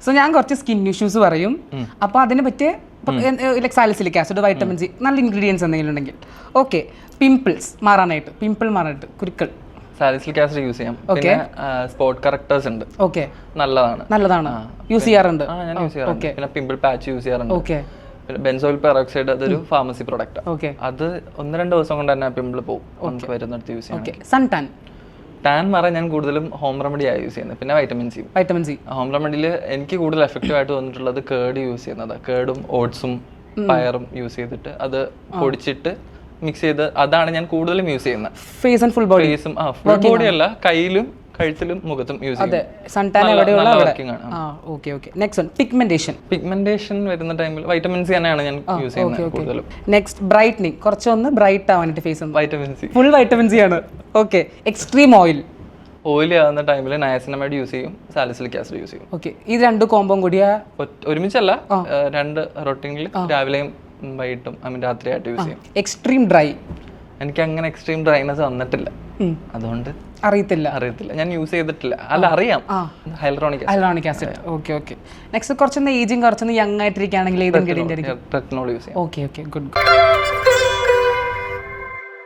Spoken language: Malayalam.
സോ ഞാൻ കുറച്ച് സ്കിൻ ഇഷ്യൂസ് പറയും. അപ്പോൾ അതിനെ പറ്റിയ like salicylic acid, vitamin C, നല്ല ഇൻഗ്രീഡിയൻസ് എന്തെങ്കിലും ഉണ്ടെങ്കിൽ. ഓക്കെ, പിമ്പിൾസ് മാറാനായിട്ട് കുരുക്കൾ സാലിസിലിക് ആസിഡ് യൂസ് ചെയ്യാം. പിന്നെ സ്പോട്ട് കറക്ടേഴ്സ് ഉണ്ട്. ഓക്കെ, നല്ലതാണ്. യൂസ് ചെയ്യാറുണ്ട്. ഞാൻ യൂസ് ചെയ്യാറുണ്ട്. പിന്നെ പിമ്പിൾ പാച്ച് യൂസ് ചെയ്യാറുണ്ട്. ഓക്കെ, പിന്നെ ബെൻസോയിൽ പെറോക്സൈഡ് അതൊരു ഫാർമസി പ്രോഡക്റ്റ്. ഓക്കെ, അത് 1-2 ദിവസം കൊണ്ട് തന്നെ പിമ്പിൾ പോകും നമുക്ക് വരുന്നിടത്ത് യൂസ് ചെയ്യാം. സൺ ടാൻ മാറാൻ ഞാൻ കൂടുതലും ഹോം റെമഡി ആയി യൂസ് ചെയ്യുന്നത്. പിന്നെ വൈറ്റമിൻ സി. ഹോം റെമഡിയിൽ എനിക്ക് കൂടുതൽ എഫക്റ്റീവ് ആയിട്ട് തോന്നിയിട്ടുള്ളത് കേർഡ് യൂസ് ചെയ്യുന്നത്. കേർഡും ഓട്സും പയറും യൂസ് ചെയ്തിട്ട് അത് പൊടിച്ചിട്ട് മിക്സ് ചെയ്ത് അതാണ് ഞാൻ കൂടുതലും യൂസ് ചെയ്യുന്നത്. Face and full body. ഫേസും ഫുൾ ബോഡി അല്ല, കയ്യിലും കഴുത്തിലും മുഖത്തും യൂസ് പിഗ്മെന്റേഷൻ വരുന്ന ടൈമിൽ വൈറ്റമിൻ സി തന്നെയാണ് ഞാൻ യൂസ് ചെയ്യുന്നത് കൂടുതലും. നെക്സ്റ്റ് ബ്രൈറ്റനിങ്, കുറച്ചൊന്ന് ബ്രൈറ്റ് ആവാനായിട്ട് face vitamin C, full vitamin C ആണ്. ഓക്കെ, എക്സ്ട്രീം ഓയിലി ആവുന്ന ടൈമിൽ നയാസിനമൈഡ് യൂസ് ചെയ്യും, സാലിസിലിക് ആസിഡ് യൂസ് ചെയ്യും. ഓക്കെ, ഈ രണ്ട് കോമ്പോ കൂടിയ ഒരുമിച്ചല്ല, 2 റൊട്ടീനിൽ രാവിലെയും വൈകിട്ടും രാത്രിയായിട്ട് യൂസ് ചെയ്യും. എക്സ്ട്രീം ഡ്രൈ, എനിക്ക് അങ്ങനെ എക്സ്ട്രീം ഡ്രൈനെസ് വന്നിട്ടില്ല, അതുകൊണ്ട് അറിയത്തില്ല. ഞാൻ യൂസ് ചെയ്തിട്ടില്ല. അല്ല, അറിയാം, ഹൈലറോണിക് ആസിഡ്. ഓക്കെ. നെക്സ്റ്റ് കുറച്ചൊന്ന് ഏജിങ്, കുറച്ചൊന്ന് യങ് ആയിട്ടിരിക്കുകയാണെങ്കിൽ ഏത് ഇൻഗ്രീഡിയന്റ് ആയിരിക്കും? റെറ്റിനോൾ യൂസ് ചെയ്യാം. Okay, good.